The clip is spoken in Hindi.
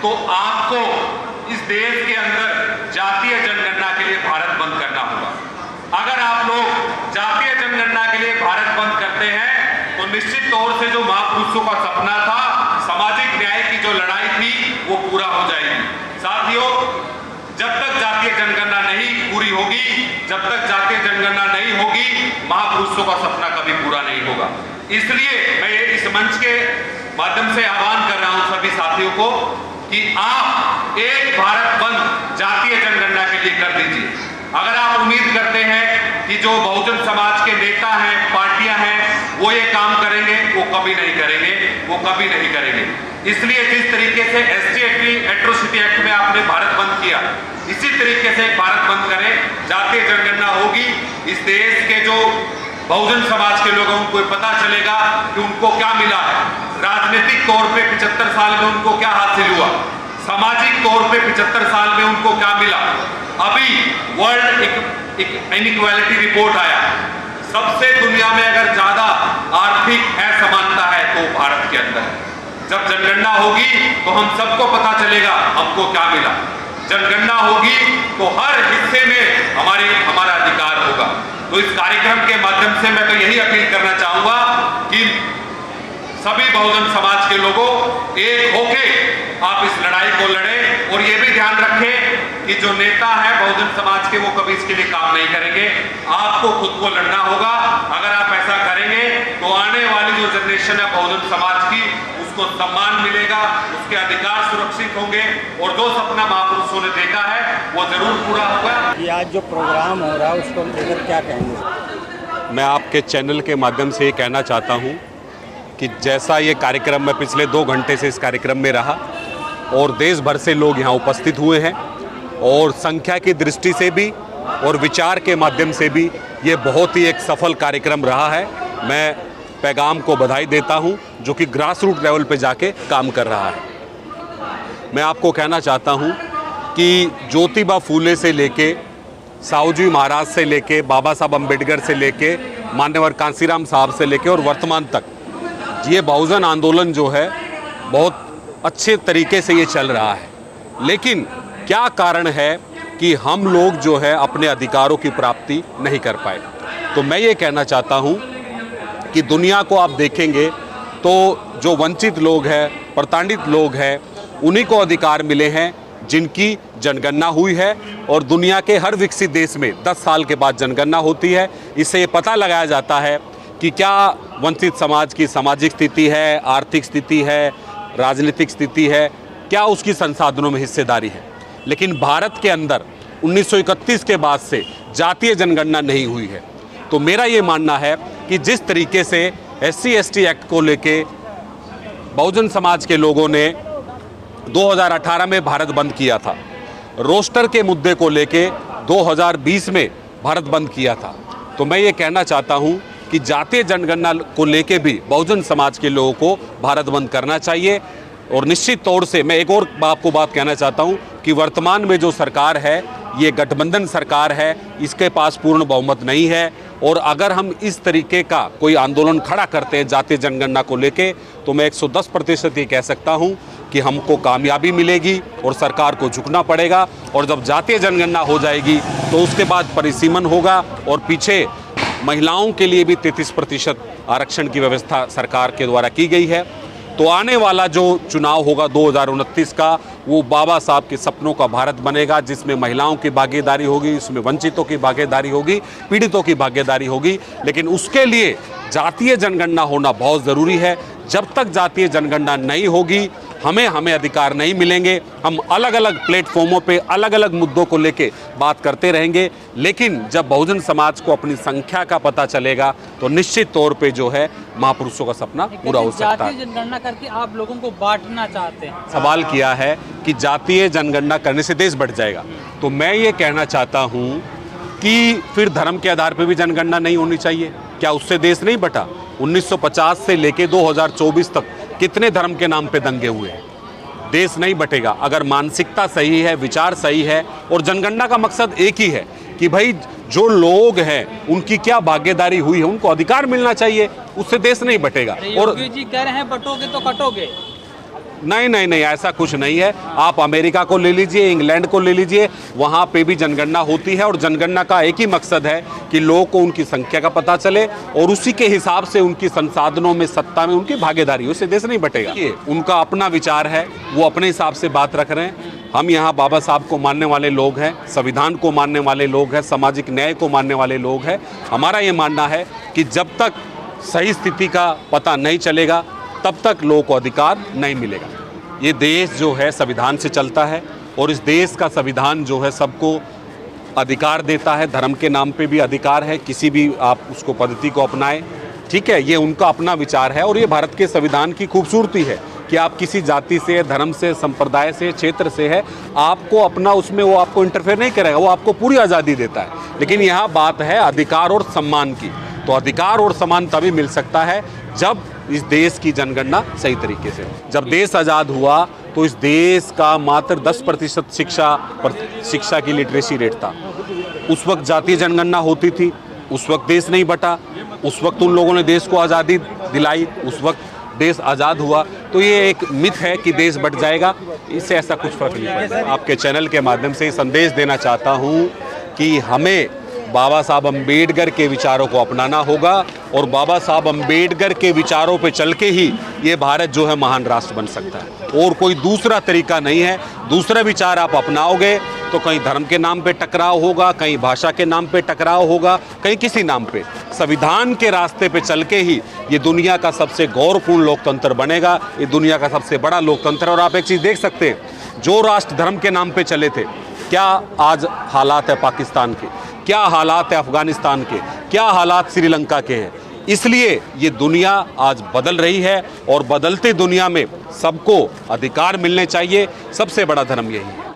तो आपको इस देश के अंदर जातीय जनगणना के लिए भारत बंद करना होगा। अगर आप लोग जातीय जनगणना के लिए भारत बंद करते हैं तो निश्चित तौर से जो महापुरुषों का सपना था, सामाजिक न्याय की जो लड़ाई थी, वो पूरा हो जाएगी। साथियों, जब तक जातीय जनगणना नहीं पूरी होगी, जब तक जातीय जनगणना नहीं होगी, महापुरुषों का सपना कभी पूरा नहीं होगा। इसलिए मैं इस मंच के माध्यम से आह्वान कर रहा हूं सभी साथियों को कि आप एक भारत बंद जातीय जनगणना के लिए कर दीजिए। अगर आप उम्मीद करते हैं कि जो बहुजन समाज के नेता हैं, पार्टियां हैं, वो ये काम करेंगे, वो कभी नहीं करेंगे, वो कभी नहीं करेंगे। इसलिए जिस तरीके से एससी एट्रोसिटी एक्ट में आपने भारत बंद किया, इसी तरीके से भारत बंद करें। जातीय जनगणना होगी, इस देश के जो बहुजन समाज के लोगों को पता चलेगा कि उनको क्या मिला है। राजनीतिक तौर पे 75 साल में उनको क्या हासिल हुआ, सामाजिक तौर पे 75 साल में उनको क्या मिला। अभी वर्ल्ड इनइक्वालिटी रिपोर्ट आया, सबसे दुनिया में अगर ज्यादा आर्थिक असमानता है तो भारत के अंदर है। जब जनगणना होगी तो हम सबको पता चलेगा हमको क्या मिला। जनगणना होगी तो हर हिस्से में हमारा अधिकार होगा। तो इस कार्यक्रम के माध्यम से मैं तो यही अपील करना चाहूंगा कि सभी बहुजन समाज के लोगों एक होके आप इस लड़ाई को लड़ें और ये भी ध्यान रखें कि जो नेता है बहुजन समाज के, वो कभी इसके लिए काम नहीं करेंगे। आपको खुद को लड़ना होगा। अगर आप ऐसा करेंगे तो आने वाली जो जनरेशन है बहुजन समाज की, उसको सम्मान मिलेगा, उसके अधिकार सुरक्षित होंगे और जो सपना महापुरुषों ने देखा है वो जरूर पूरा होगा। ये आज जो प्रोग्राम हो रहा है उसको लेकर क्या कहेंगे? मैं आपके चैनल के माध्यम से ये कहना चाहता हूँ कि जैसा ये कार्यक्रम मैं पिछले 2 घंटे से इस कार्यक्रम में रहा और देश भर से लोग यहाँ उपस्थित हुए हैं और संख्या की दृष्टि से भी और विचार के माध्यम से भी ये बहुत ही एक सफल कार्यक्रम रहा है। मैं पैगाम को बधाई देता हूँ जो कि ग्रास रूट लेवल पे जाके काम कर रहा है। मैं आपको कहना चाहता हूँ कि ज्योतिबा फूले से लेके साहूजी महाराज से लेके बाबा साहब अम्बेडकर से लेके मान्यवर कांसीराम साहब से लेके और वर्तमान तक ये बहुजन आंदोलन जो है बहुत अच्छे तरीके से ये चल रहा है। लेकिन क्या कारण है कि हम लोग जो है अपने अधिकारों की प्राप्ति नहीं कर पाए। तो मैं ये कहना चाहता हूँ कि दुनिया को आप देखेंगे तो जो वंचित लोग हैं, प्रताड़ित लोग हैं, उन्हीं को अधिकार मिले हैं जिनकी जनगणना हुई है। और दुनिया के हर विकसित देश में 10 साल के बाद जनगणना होती है। इससे ये पता लगाया जाता है कि क्या वंचित समाज की सामाजिक स्थिति है, आर्थिक स्थिति है, राजनीतिक स्थिति है, क्या उसकी संसाधनों में हिस्सेदारी है। लेकिन भारत के अंदर 1931 के बाद से जातीय जनगणना नहीं हुई है। तो मेरा ये मानना है कि जिस तरीके से SC/ST एक्ट को लेके बहुजन समाज के लोगों ने 2018 में भारत बंद किया था, रोस्टर के मुद्दे को लेके 2020 में भारत बंद किया था, तो मैं ये कहना चाहता हूँ कि जातीय जनगणना को लेके भी बहुजन समाज के लोगों को भारत बंद करना चाहिए। और निश्चित तौर से मैं एक और आपको बात कहना चाहता हूँ कि वर्तमान में जो सरकार है ये गठबंधन सरकार है, इसके पास पूर्ण बहुमत नहीं है। और अगर हम इस तरीके का कोई आंदोलन खड़ा करते हैं जातीय जनगणना को लेके, तो मैं 110% ये कह सकता हूँ कि हमको कामयाबी मिलेगी और सरकार को झुकना पड़ेगा। और जब जातीय जनगणना हो जाएगी तो उसके बाद परिसीमन होगा और पीछे महिलाओं के लिए भी 33% आरक्षण की व्यवस्था सरकार के द्वारा की गई है। तो आने वाला जो चुनाव होगा 2029 का, वो बाबा साहब के सपनों का भारत बनेगा, जिसमें महिलाओं की भागीदारी होगी, इसमें वंचितों की भागीदारी होगी, पीड़ितों की भागीदारी होगी। लेकिन उसके लिए जातीय जनगणना होना बहुत ज़रूरी है। जब तक जातीय जनगणना नहीं होगी हमें अधिकार नहीं मिलेंगे। हम अलग अलग प्लेटफॉर्मों पे अलग अलग मुद्दों को लेके बात करते रहेंगे, लेकिन जब बहुजन समाज को अपनी संख्या का पता चलेगा तो निश्चित तौर पे जो है महापुरुषों का सपना पूरा हो सकता है। जातीय जनगणना करके आप लोगों को बांटना चाहते हैं, सवाल किया है कि जातीय जनगणना करने से देश बढ़ जाएगा। तो मैं ये कहना चाहता हूँ कि फिर धर्म के आधार पर भी जनगणना नहीं होनी चाहिए। क्या उससे देश नहीं बटा? 1950 से लेके 2024 तक कितने धर्म के नाम पे दंगे हुए हैं? देश नहीं बटेगा अगर मानसिकता सही है, विचार सही है। और जनगणना का मकसद एक ही है कि भाई जो लोग हैं उनकी क्या भागीदारी हुई है, उनको अधिकार मिलना चाहिए, उससे देश नहीं बटेगा। और योगी जी कह रहे हैं बटोगे तो कटोगे। नहीं नहीं नहीं, ऐसा कुछ नहीं है। आप अमेरिका को ले लीजिए, इंग्लैंड को ले लीजिए, वहाँ पे भी जनगणना होती है और जनगणना का एक ही मकसद है कि लोगों को उनकी संख्या का पता चले और उसी के हिसाब से उनकी संसाधनों में, सत्ता में उनकी भागीदारी, उससे देश नहीं बटेगा। ये उनका अपना विचार है, वो अपने हिसाब से बात रख रहे हैं। हम यहाँ बाबा साहब को मानने वाले लोग हैं, संविधान को मानने वाले लोग हैं, सामाजिक न्याय को मानने वाले लोग हैं। हमारा ये मानना है कि जब तक सही स्थिति का पता नहीं चलेगा तब तक लोगों को अधिकार नहीं मिलेगा। ये देश जो है संविधान से चलता है और इस देश का संविधान जो है सबको अधिकार देता है। धर्म के नाम पे भी अधिकार है, किसी भी आप उसको पद्धति को अपनाएं, ठीक है, ये उनका अपना विचार है और ये भारत के संविधान की खूबसूरती है कि आप किसी जाति से, धर्म से, संप्रदाय से, क्षेत्र से है, आपको अपना उसमें वो आपको इंटरफेयर नहीं करेगा, वो आपको पूरी आज़ादी देता है। लेकिन यहाँ बात है अधिकार और सम्मान की, तो अधिकार और सम्मान तभी मिल सकता है जब इस देश की जनगणना सही तरीके से। जब देश आज़ाद हुआ तो इस देश का मात्र 10% शिक्षा की लिटरेसी रेट था। उस वक्त जातीय जनगणना होती थी, उस वक्त देश नहीं बटा, उस वक्त उन लोगों ने देश को आज़ादी दिलाई, उस वक्त देश आज़ाद हुआ। तो ये एक मिथ है कि देश बट जाएगा, इससे ऐसा कुछ फर्क नहीं पड़ता। आपके चैनल के माध्यम से संदेश देना चाहता हूँ कि हमें बाबा साहब अम्बेडकर के विचारों को अपनाना होगा और बाबा साहब अम्बेडकर के विचारों पे चल के ही ये भारत जो है महान राष्ट्र बन सकता है और कोई दूसरा तरीका नहीं है। दूसरा विचार आप अपनाओगे तो कहीं धर्म के नाम पे टकराव होगा, कहीं भाषा के नाम पे टकराव होगा, कहीं किसी नाम पे। संविधान के रास्ते पे चल के ही ये दुनिया का सबसे गौरवपूर्ण लोकतंत्र बनेगा, ये दुनिया का सबसे बड़ा लोकतंत्र। और आप एक चीज़ देख सकते हैं, जो राष्ट्र धर्म के नाम पे चले थे, क्या आज हालात है पाकिस्तान के, क्या हालात है अफगानिस्तान के, क्या हालात श्रीलंका के हैं। इसलिए ये दुनिया आज बदल रही है और बदलती दुनिया में सबको अधिकार मिलने चाहिए। सबसे बड़ा धर्म यही है।